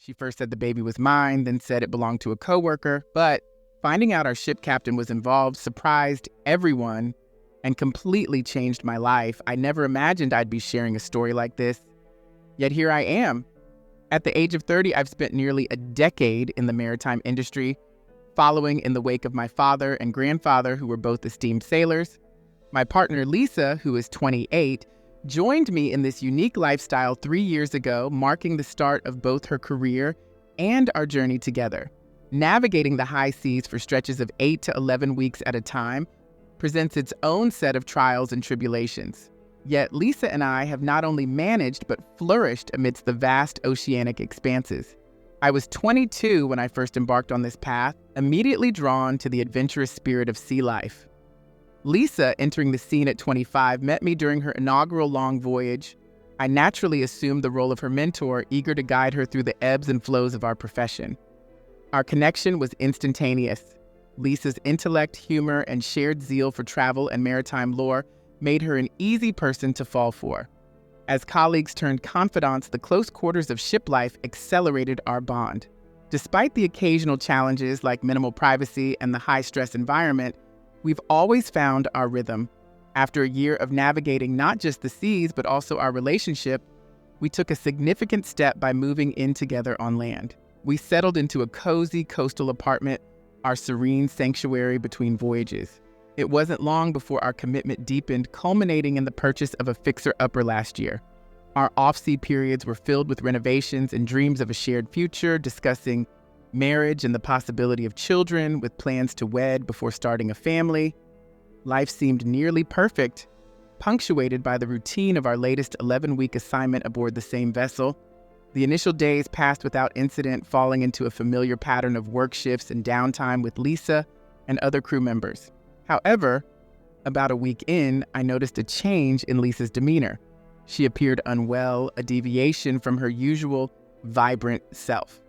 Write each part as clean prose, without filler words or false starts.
She first said the baby was mine, then said it belonged to a coworker. But finding out our ship captain was involved surprised everyone and completely changed my life. I never imagined I'd be sharing a story like this. Yet here I am. At the age of 30, I've spent nearly a decade in the maritime industry, following in the wake of my father and grandfather, who were both esteemed sailors. My partner, Lisa, who is 28, joined me in this unique lifestyle 3 years ago, marking the start of both her career and our journey together. Navigating the high seas for stretches of 8 to 11 weeks at a time presents its own set of trials and tribulations. Yet Lisa and I have not only managed but flourished amidst the vast oceanic expanses. I was 22 when I first embarked on this path, immediately drawn to the adventurous spirit of sea life. Lisa, entering the scene at 25, met me during her inaugural long voyage. I naturally assumed the role of her mentor, eager to guide her through the ebbs and flows of our profession. Our connection was instantaneous. Lisa's intellect, humor, and shared zeal for travel and maritime lore made her an easy person to fall for. As colleagues turned confidants, the close quarters of ship life accelerated our bond. Despite the occasional challenges like minimal privacy and the high-stress environment, we've always found our rhythm. After a year of navigating not just the seas, but also our relationship, we took a significant step by moving in together on land. We settled into a cozy coastal apartment, our serene sanctuary between voyages. It wasn't long before our commitment deepened, culminating in the purchase of a fixer-upper last year. Our off-sea periods were filled with renovations and dreams of a shared future, discussing marriage and the possibility of children, with plans to wed before starting a family. Life seemed nearly perfect, punctuated by the routine of our latest 11-week assignment aboard the same vessel. The initial days passed without incident, falling into a familiar pattern of work shifts and downtime with Lisa and other crew members. However, about a week in, I noticed a change in Lisa's demeanor. She appeared unwell, a deviation from her usual vibrant self.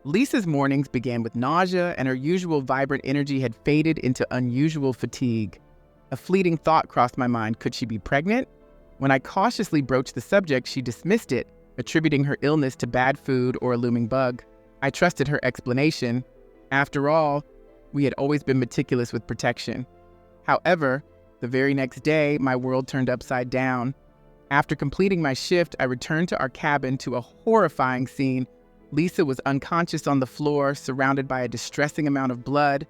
Lisa's mornings began with nausea, and her usual vibrant energy had faded into unusual fatigue. A fleeting thought crossed my mind: could she be pregnant? When I cautiously broached the subject, she dismissed it, attributing her illness to bad food or a looming bug. I trusted her explanation. After all, we had always been meticulous with protection. However, the very next day, my world turned upside down. After completing my shift, I returned to our cabin to a horrifying scene. Lisa was unconscious on the floor, surrounded by a distressing amount of blood,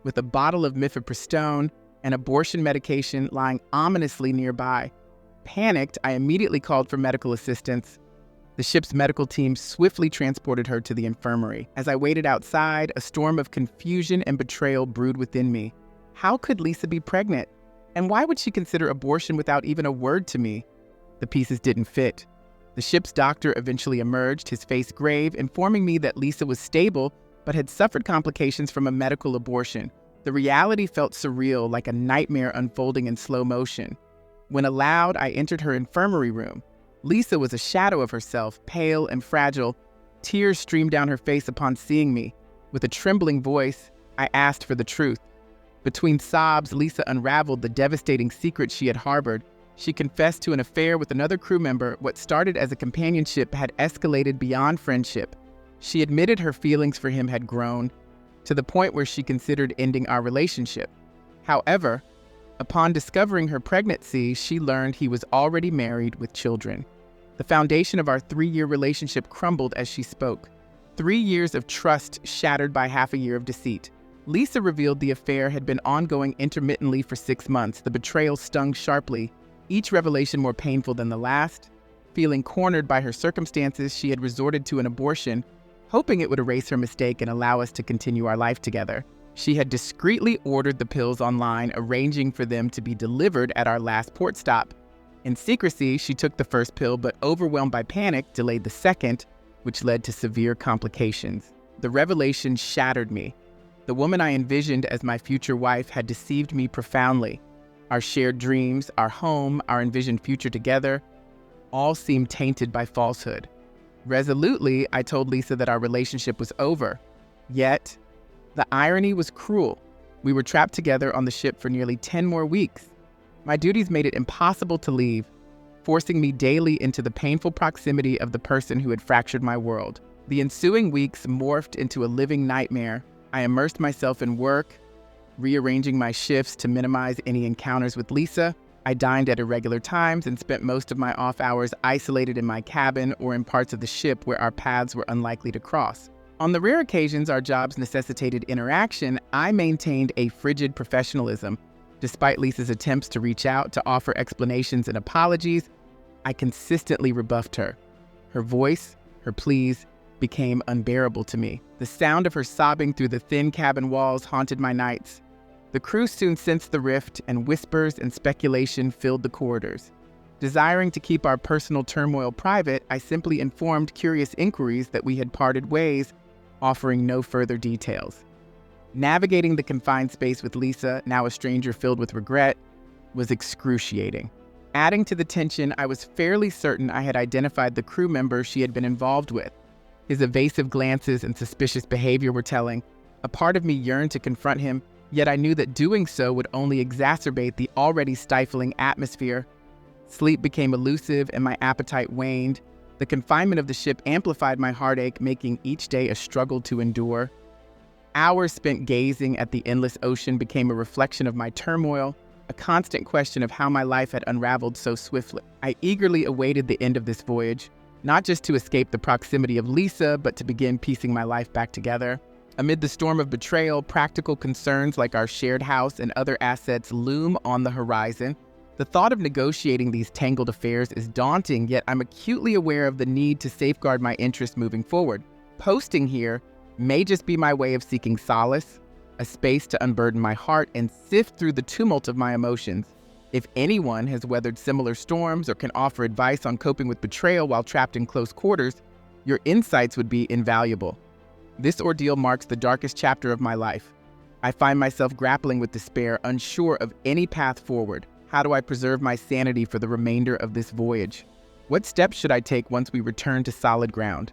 with a bottle of mifepristone and abortion medication lying ominously nearby. Panicked, I immediately called for medical assistance. The ship's medical team swiftly transported her to the infirmary. As I waited outside, a storm of confusion and betrayal brewed within me. How could Lisa be pregnant? And why would she consider abortion without even a word to me? The pieces didn't fit. The ship's doctor eventually emerged, his face grave, informing me that Lisa was stable but had suffered complications from a medical abortion. The reality felt surreal, like a nightmare unfolding in slow motion. When allowed, I entered her infirmary room. Lisa was a shadow of herself, pale and fragile. Tears streamed down her face upon seeing me. With a trembling voice, I asked for the truth. Between sobs, Lisa unraveled the devastating secret she had harbored. She confessed to an affair with another crew member. What started as a companionship had escalated beyond friendship. She admitted her feelings for him had grown, to the point where she considered ending our relationship. However, upon discovering her pregnancy, she learned he was already married with children. The foundation of our 3-year relationship crumbled as she spoke. 3 years of trust shattered by half a year of deceit. Lisa revealed the affair had been ongoing intermittently for 6 months. The betrayal stung sharply, each revelation more painful than the last. Feeling cornered by her circumstances, she had resorted to an abortion, hoping it would erase her mistake and allow us to continue our life together. She had discreetly ordered the pills online, arranging for them to be delivered at our last port stop. In secrecy, she took the first pill, but overwhelmed by panic, delayed the second, which led to severe complications. The revelation shattered me. The woman I envisioned as my future wife had deceived me profoundly. Our shared dreams, our home, our envisioned future together, all seemed tainted by falsehood. Resolutely, I told Lisa that our relationship was over. Yet, the irony was cruel. We were trapped together on the ship for nearly 10 more weeks. My duties made it impossible to leave, forcing me daily into the painful proximity of the person who had fractured my world. The ensuing weeks morphed into a living nightmare. I immersed myself in work, rearranging my shifts to minimize any encounters with Lisa. I dined at irregular times and spent most of my off hours isolated in my cabin or in parts of the ship where our paths were unlikely to cross. On the rare occasions our jobs necessitated interaction, I maintained a frigid professionalism. Despite Lisa's attempts to reach out to offer explanations and apologies, I consistently rebuffed her. Her voice, her pleas, became unbearable to me. The sound of her sobbing through the thin cabin walls haunted my nights. The crew soon sensed the rift, and whispers and speculation filled the corridors. Desiring to keep our personal turmoil private, I simply informed curious inquiries that we had parted ways, offering no further details. Navigating the confined space with Lisa, now a stranger filled with regret, was excruciating. Adding to the tension, I was fairly certain I had identified the crew member she had been involved with. His evasive glances and suspicious behavior were telling. A part of me yearned to confront him, yet I knew that doing so would only exacerbate the already stifling atmosphere. Sleep became elusive and my appetite waned. The confinement of the ship amplified my heartache, making each day a struggle to endure. Hours spent gazing at the endless ocean became a reflection of my turmoil, a constant question of how my life had unraveled so swiftly. I eagerly awaited the end of this voyage, not just to escape the proximity of Lisa, but to begin piecing my life back together. Amid the storm of betrayal, practical concerns like our shared house and other assets loom on the horizon. The thought of negotiating these tangled affairs is daunting, yet I'm acutely aware of the need to safeguard my interests moving forward. Posting here may just be my way of seeking solace, a space to unburden my heart and sift through the tumult of my emotions. If anyone has weathered similar storms or can offer advice on coping with betrayal while trapped in close quarters, your insights would be invaluable. This ordeal marks the darkest chapter of my life. I find myself grappling with despair, unsure of any path forward. How do I preserve my sanity for the remainder of this voyage? What steps should I take once we return to solid ground?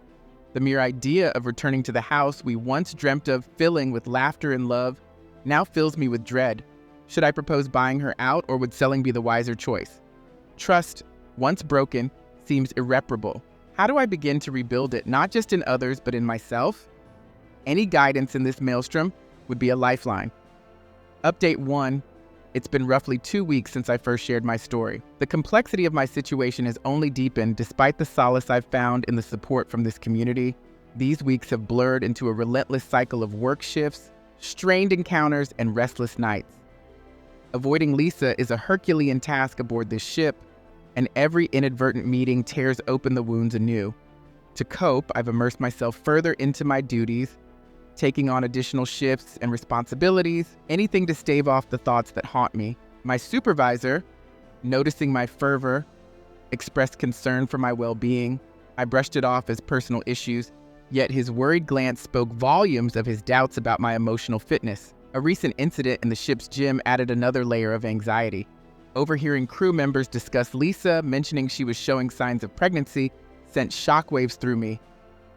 The mere idea of returning to the house we once dreamt of filling with laughter and love now fills me with dread. Should I propose buying her out, or would selling be the wiser choice? Trust, once broken, seems irreparable. How do I begin to rebuild it, not just in others, but in myself? Any guidance in this maelstrom would be a lifeline. Update 1. It's been roughly 2 weeks since I first shared my story. The complexity of my situation has only deepened despite the solace I've found in the support from this community. These weeks have blurred into a relentless cycle of work shifts, strained encounters, and restless nights. Avoiding Lisa is a Herculean task aboard this ship, and every inadvertent meeting tears open the wounds anew. To cope, I've immersed myself further into my duties, taking on additional shifts and responsibilities, anything to stave off the thoughts that haunt me. My supervisor, noticing my fervor, expressed concern for my well-being. I brushed it off as personal issues, yet his worried glance spoke volumes of his doubts about my emotional fitness. A recent incident in the ship's gym added another layer of anxiety. Overhearing crew members discuss Lisa, mentioning she was showing signs of pregnancy, sent shockwaves through me.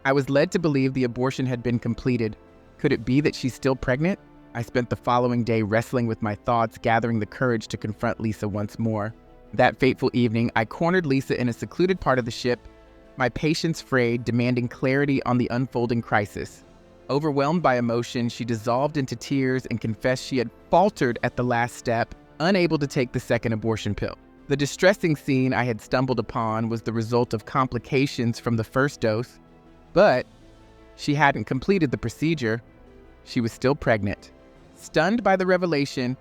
I was led to believe the abortion had been completed. Could it be that she's still pregnant? I spent the following day wrestling with my thoughts, gathering the courage to confront Lisa once more. That fateful evening, I cornered Lisa in a secluded part of the ship, my patience frayed, demanding clarity on the unfolding crisis. Overwhelmed by emotion, she dissolved into tears and confessed she had faltered at the last step, unable to take the second abortion pill. The distressing scene I had stumbled upon was the result of complications from the first dose, but she hadn't completed the procedure. She was still pregnant. Stunned by the revelation,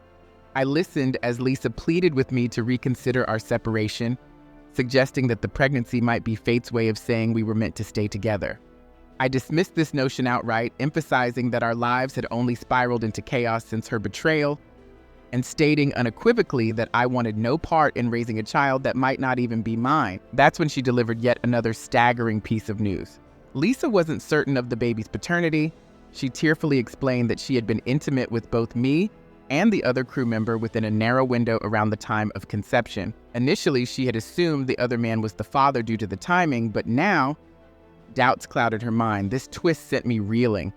I listened as Lisa pleaded with me to reconsider our separation, suggesting that the pregnancy might be fate's way of saying we were meant to stay together. I dismissed this notion outright, emphasizing that our lives had only spiraled into chaos since her betrayal, and stating unequivocally that I wanted no part in raising a child that might not even be mine. That's when she delivered yet another staggering piece of news. Lisa wasn't certain of the baby's paternity. She tearfully explained that she had been intimate with both me and the other crew member within a narrow window around the time of conception. Initially, she had assumed the other man was the father due to the timing, but now, doubts clouded her mind. This twist sent me reeling.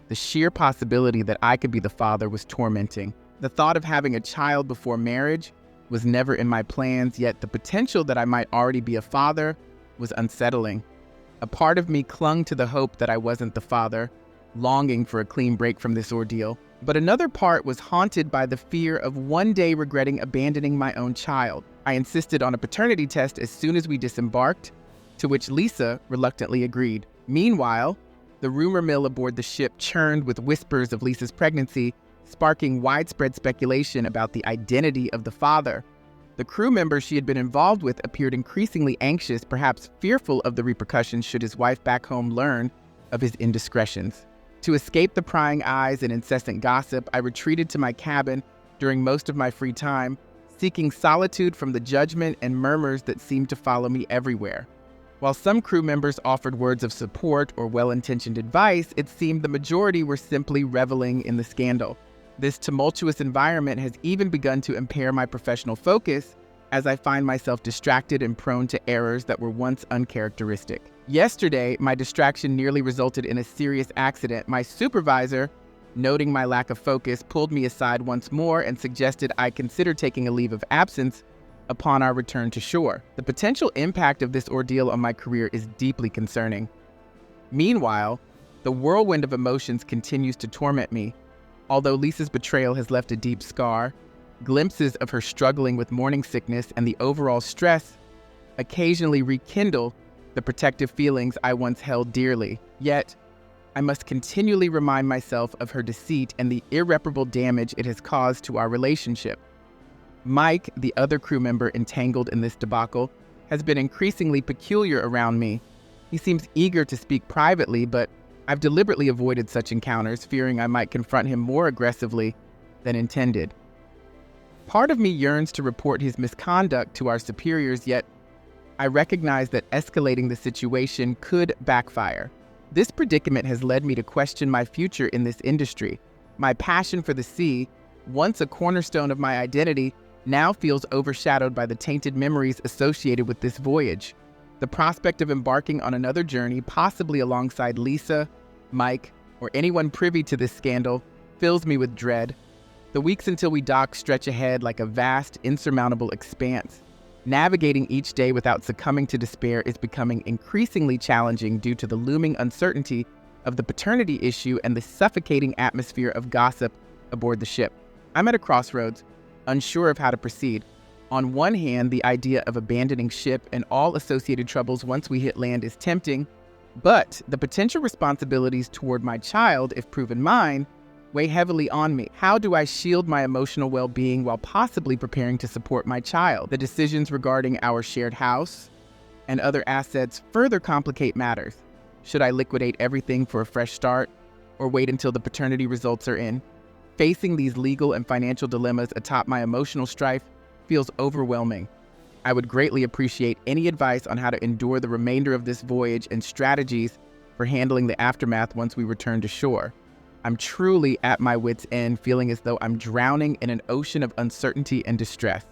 The sheer possibility that I could be the father was tormenting. The thought of having a child before marriage was never in my plans, yet the potential that I might already be a father was unsettling. A part of me clung to the hope that I wasn't the father, longing for a clean break from this ordeal. But another part was haunted by the fear of one day regretting abandoning my own child. I insisted on a paternity test as soon as we disembarked, to which Lisa reluctantly agreed. Meanwhile, the rumor mill aboard the ship churned with whispers of Lisa's pregnancy, sparking widespread speculation about the identity of the father. The crew member she had been involved with appeared increasingly anxious, perhaps fearful of the repercussions should his wife back home learn of his indiscretions. To escape the prying eyes and incessant gossip, I retreated to my cabin during most of my free time, seeking solitude from the judgment and murmurs that seemed to follow me everywhere. While some crew members offered words of support or well-intentioned advice, it seemed the majority were simply reveling in the scandal. This tumultuous environment has even begun to impair my professional focus as I find myself distracted and prone to errors that were once uncharacteristic. Yesterday, my distraction nearly resulted in a serious accident. My supervisor, noting my lack of focus, pulled me aside once more and suggested I consider taking a leave of absence upon our return to shore. The potential impact of this ordeal on my career is deeply concerning. Meanwhile, the whirlwind of emotions continues to torment me. Although Lisa's betrayal has left a deep scar, glimpses of her struggling with morning sickness and the overall stress occasionally rekindle the protective feelings I once held dearly. Yet, I must continually remind myself of her deceit and the irreparable damage it has caused to our relationship. Mike, the other crew member entangled in this debacle, has been increasingly peculiar around me. He seems eager to speak privately, but I've deliberately avoided such encounters, fearing I might confront him more aggressively than intended. Part of me yearns to report his misconduct to our superiors, yet I recognize that escalating the situation could backfire. This predicament has led me to question my future in this industry. My passion for the sea, once a cornerstone of my identity, now feels overshadowed by the tainted memories associated with this voyage. The prospect of embarking on another journey, possibly alongside Lisa, Mike, or anyone privy to this scandal, fills me with dread. The weeks until we dock stretch ahead like a vast, insurmountable expanse. Navigating each day without succumbing to despair is becoming increasingly challenging due to the looming uncertainty of the paternity issue and the suffocating atmosphere of gossip aboard the ship. I'm at a crossroads, unsure of how to proceed. On one hand, the idea of abandoning ship and all associated troubles once we hit land is tempting, but the potential responsibilities toward my child, if proven mine, weigh heavily on me. How do I shield my emotional well-being while possibly preparing to support my child? The decisions regarding our shared house and other assets further complicate matters. Should I liquidate everything for a fresh start, or wait until the paternity results are in? Facing these legal and financial dilemmas atop my emotional strife feels overwhelming. I would greatly appreciate any advice on how to endure the remainder of this voyage and strategies for handling the aftermath once we return to shore. I'm truly at my wit's end, feeling as though I'm drowning in an ocean of uncertainty and distress.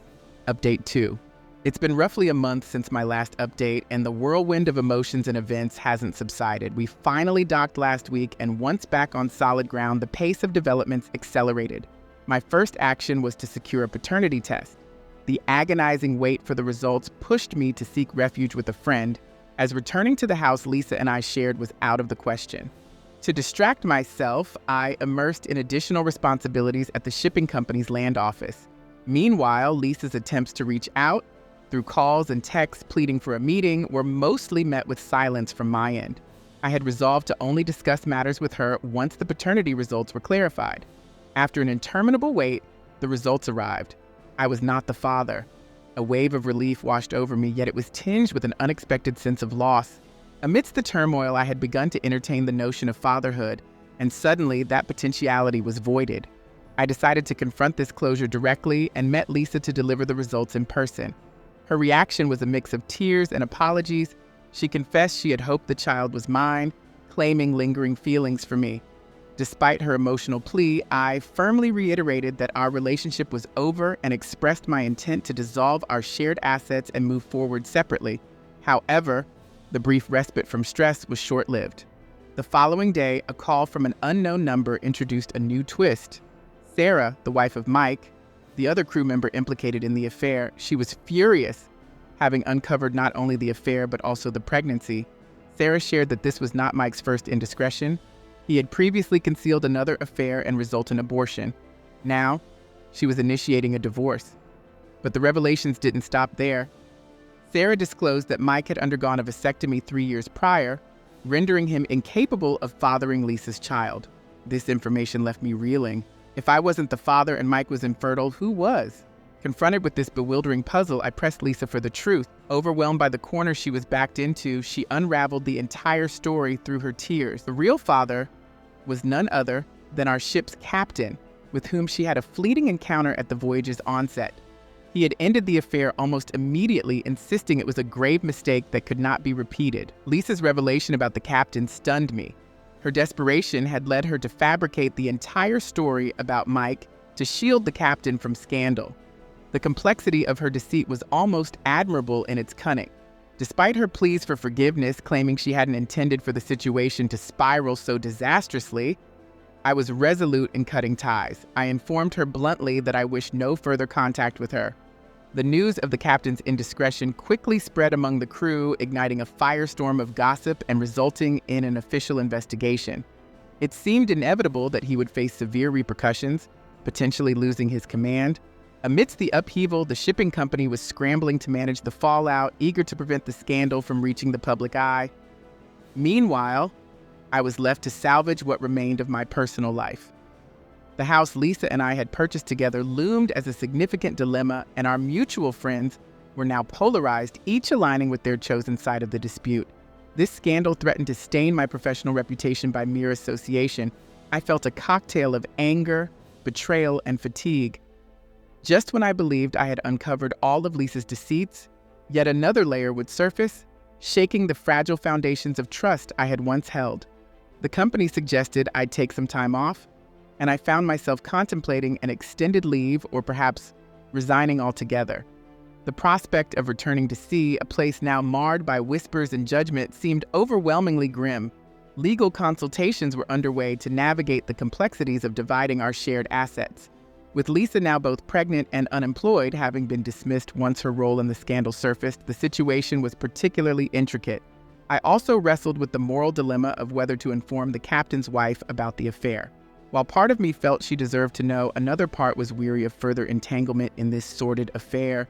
Update 2. It's been roughly a month since my last update, and the whirlwind of emotions and events hasn't subsided. We finally docked last week, and once back on solid ground, the pace of developments accelerated. My first action was to secure a paternity test. The agonizing wait for the results pushed me to seek refuge with a friend, as returning to the house Lisa and I shared was out of the question. To distract myself, I immersed in additional responsibilities at the shipping company's land office. Meanwhile, Lisa's attempts to reach out, through calls and texts pleading for a meeting, were mostly met with silence from my end. I had resolved to only discuss matters with her once the paternity results were clarified. After an interminable wait, the results arrived. I was not the father. A wave of relief washed over me, yet it was tinged with an unexpected sense of loss. Amidst the turmoil, I had begun to entertain the notion of fatherhood, and suddenly that potentiality was voided. I decided to confront this closure directly and met Lisa to deliver the results in person. Her reaction was a mix of tears and apologies. She confessed she had hoped the child was mine, claiming lingering feelings for me. Despite her emotional plea, I firmly reiterated that our relationship was over and expressed my intent to dissolve our shared assets and move forward separately. However, the brief respite from stress was short-lived. The following day, a call from an unknown number introduced a new twist. Sarah, the wife of Mike, the other crew member implicated in the affair, she was furious, having uncovered not only the affair but also the pregnancy. Sarah shared that this was not Mike's first indiscretion. He had previously concealed another affair and resultant abortion. Now, she was initiating a divorce. But the revelations didn't stop there. Sarah disclosed that Mike had undergone a vasectomy 3 years prior, rendering him incapable of fathering Lisa's child. This information left me reeling. If I wasn't the father and Mike was infertile, who was? Confronted with this bewildering puzzle, I pressed Lisa for the truth. Overwhelmed by the corner she was backed into, she unraveled the entire story through her tears. The real father was none other than our ship's captain, with whom she had a fleeting encounter at the voyage's onset. He had ended the affair almost immediately, insisting it was a grave mistake that could not be repeated. Lisa's revelation about the captain stunned me. Her desperation had led her to fabricate the entire story about Mike to shield the captain from scandal. The complexity of her deceit was almost admirable in its cunning. Despite her pleas for forgiveness, claiming she hadn't intended for the situation to spiral so disastrously, I was resolute in cutting ties. I informed her bluntly that I wished no further contact with her. The news of the captain's indiscretion quickly spread among the crew, igniting a firestorm of gossip and resulting in an official investigation. It seemed inevitable that he would face severe repercussions, potentially losing his command. Amidst the upheaval, the shipping company was scrambling to manage the fallout, eager to prevent the scandal from reaching the public eye. Meanwhile, I was left to salvage what remained of my personal life. The house Lisa and I had purchased together loomed as a significant dilemma, and our mutual friends were now polarized, each aligning with their chosen side of the dispute. This scandal threatened to stain my professional reputation by mere association. I felt a cocktail of anger, betrayal, and fatigue. Just when I believed I had uncovered all of Lisa's deceits, yet another layer would surface, shaking the fragile foundations of trust I had once held. The company suggested I'd take some time off, and I found myself contemplating an extended leave or perhaps resigning altogether. The prospect of returning to sea, a place now marred by whispers and judgment, seemed overwhelmingly grim. Legal consultations were underway to navigate the complexities of dividing our shared assets. With Lisa now both pregnant and unemployed, having been dismissed once her role in the scandal surfaced, the situation was particularly intricate. I also wrestled with the moral dilemma of whether to inform the captain's wife about the affair. While part of me felt she deserved to know, another part was weary of further entanglement in this sordid affair.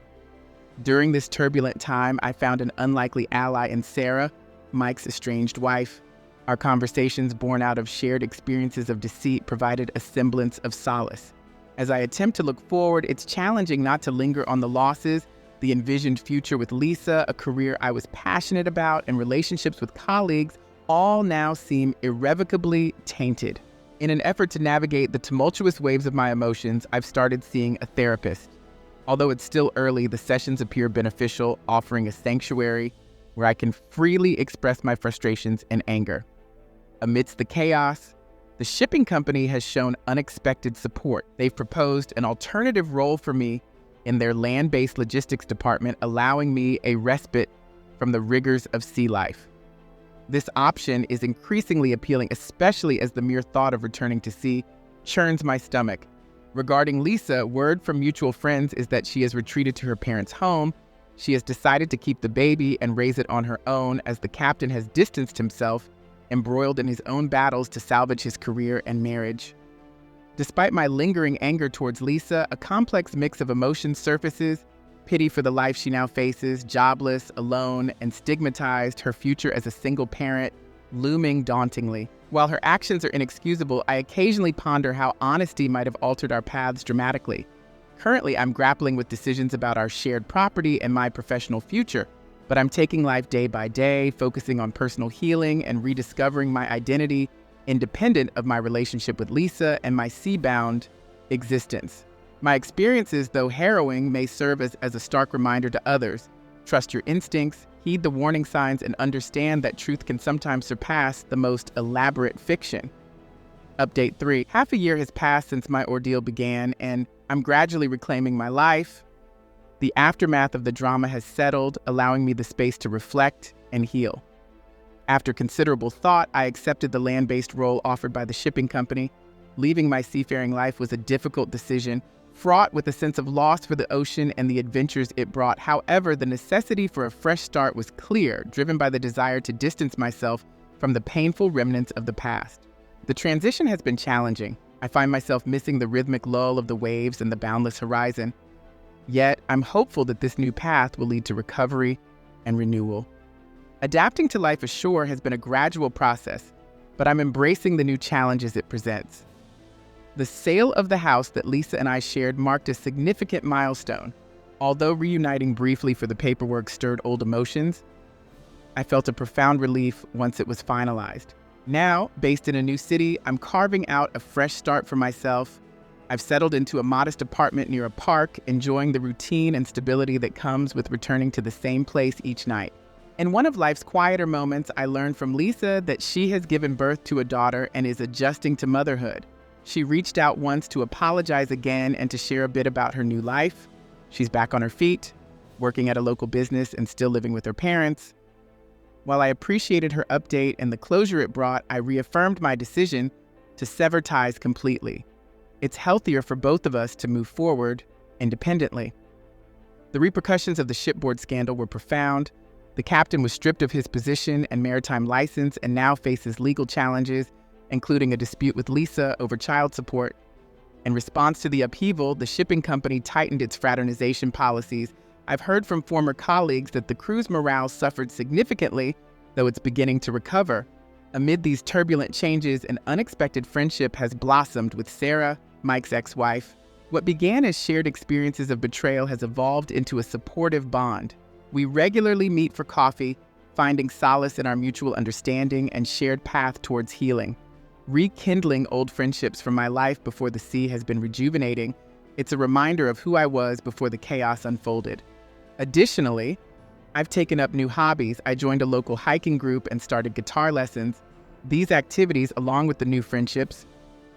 During this turbulent time, I found an unlikely ally in Sarah, Mike's estranged wife. Our conversations, born out of shared experiences of deceit, provided a semblance of solace. As I attempt to look forward, it's challenging not to linger on the losses, the envisioned future with Lisa, a career I was passionate about, and relationships with colleagues all now seem irrevocably tainted. In an effort to navigate the tumultuous waves of my emotions, I've started seeing a therapist. Although it's still early, the sessions appear beneficial, offering a sanctuary where I can freely express my frustrations and anger. Amidst the chaos, the shipping company has shown unexpected support. They've proposed an alternative role for me in their land-based logistics department, allowing me a respite from the rigors of sea life. This option is increasingly appealing, especially as the mere thought of returning to sea churns my stomach. Regarding Lisa, word from mutual friends is that she has retreated to her parents' home. She has decided to keep the baby and raise it on her own, as the captain has distanced himself, embroiled in his own battles to salvage his career and marriage. Despite my lingering anger towards Lisa, a complex mix of emotions surfaces: pity for the life she now faces, jobless, alone, and stigmatized, her future as a single parent looming dauntingly. While her actions are inexcusable, I occasionally ponder how honesty might have altered our paths dramatically. Currently, I'm grappling with decisions about our shared property and my professional future, but I'm taking life day by day, focusing on personal healing and rediscovering my identity independent of my relationship with Lisa and my sea-bound existence. My experiences, though harrowing, may serve as a stark reminder to others. Trust your instincts, heed the warning signs, and understand that truth can sometimes surpass the most elaborate fiction. Update 3. Half a year has passed since my ordeal began, and I'm gradually reclaiming my life. The aftermath of the drama has settled, allowing me the space to reflect and heal. After considerable thought, I accepted the land-based role offered by the shipping company. Leaving my seafaring life was a difficult decision, fraught with a sense of loss for the ocean and the adventures it brought. However, the necessity for a fresh start was clear, driven by the desire to distance myself from the painful remnants of the past. The transition has been challenging. I find myself missing the rhythmic lull of the waves and the boundless horizon. Yet, I'm hopeful that this new path will lead to recovery and renewal. Adapting to life ashore has been a gradual process, but I'm embracing the new challenges it presents. The sale of the house that Lisa and I shared marked a significant milestone. Although reuniting briefly for the paperwork stirred old emotions, I felt a profound relief once it was finalized. Now, based in a new city, I'm carving out a fresh start for myself. I've settled into a modest apartment near a park, enjoying the routine and stability that comes with returning to the same place each night. In one of life's quieter moments, I learned from Lisa that she has given birth to a daughter and is adjusting to motherhood. She reached out once to apologize again and to share a bit about her new life. She's back on her feet, working at a local business and still living with her parents. While I appreciated her update and the closure it brought, I reaffirmed my decision to sever ties completely. It's healthier for both of us to move forward independently. The repercussions of the shipboard scandal were profound. The captain was stripped of his position and maritime license and now faces legal challenges, including a dispute with Lisa over child support. In response to the upheaval, the shipping company tightened its fraternization policies. I've heard from former colleagues that the crew's morale suffered significantly, though it's beginning to recover. Amid these turbulent changes, an unexpected friendship has blossomed with Sarah, Mike's ex-wife. What began as shared experiences of betrayal has evolved into a supportive bond. We regularly meet for coffee, finding solace in our mutual understanding and shared path towards healing. Rekindling old friendships from my life before the sea has been rejuvenating. It's a reminder of who I was before the chaos unfolded. Additionally, I've taken up new hobbies. I joined a local hiking group and started guitar lessons. These activities, along with the new friendships,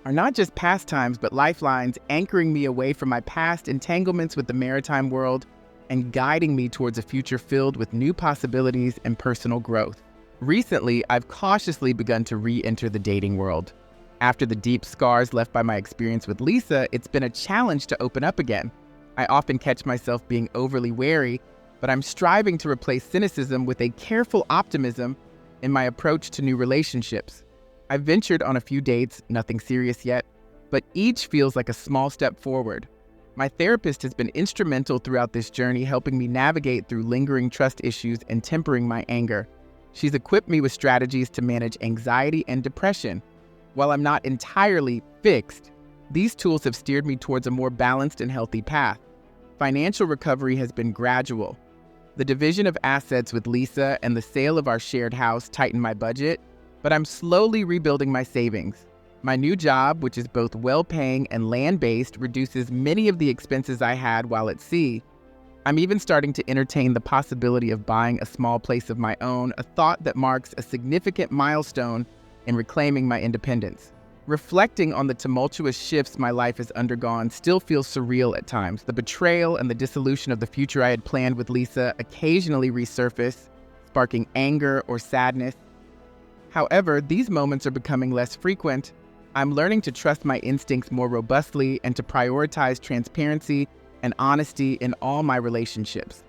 are not just pastimes but lifelines, anchoring me away from my past entanglements with the maritime world and guiding me towards a future filled with new possibilities and personal growth. Recently, I've cautiously begun to re-enter the dating world. After the deep scars left by my experience with Lisa, it's been a challenge to open up again. I often catch myself being overly wary, but I'm striving to replace cynicism with a careful optimism in my approach to new relationships. I've ventured on a few dates, nothing serious yet, but each feels like a small step forward. My therapist has been instrumental throughout this journey, helping me navigate through lingering trust issues and tempering my anger. She's equipped me with strategies to manage anxiety and depression. While I'm not entirely fixed, these tools have steered me towards a more balanced and healthy path. Financial recovery has been gradual. The division of assets with Lisa and the sale of our shared house tightened my budget, but I'm slowly rebuilding my savings. My new job, which is both well-paying and land-based, reduces many of the expenses I had while at sea. I'm even starting to entertain the possibility of buying a small place of my own, a thought that marks a significant milestone in reclaiming my independence. Reflecting on the tumultuous shifts my life has undergone still feels surreal at times. The betrayal and the dissolution of the future I had planned with Lisa occasionally resurface, sparking anger or sadness. However, these moments are becoming less frequent. I'm learning to trust my instincts more robustly and to prioritize transparency and honesty in all my relationships.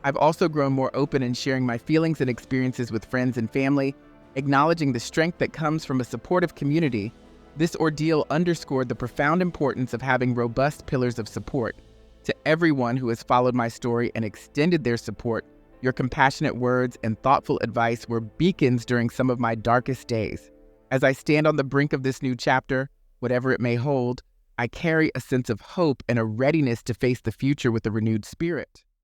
I've also grown more open in sharing my feelings and experiences with friends and family, acknowledging the strength that comes from a supportive community. This ordeal underscored the profound importance of having robust pillars of support. To everyone who has followed my story and extended their support, your compassionate words and thoughtful advice were beacons during some of my darkest days. As I stand on the brink of this new chapter, whatever it may hold, I carry a sense of hope and a readiness to face the future with a renewed spirit.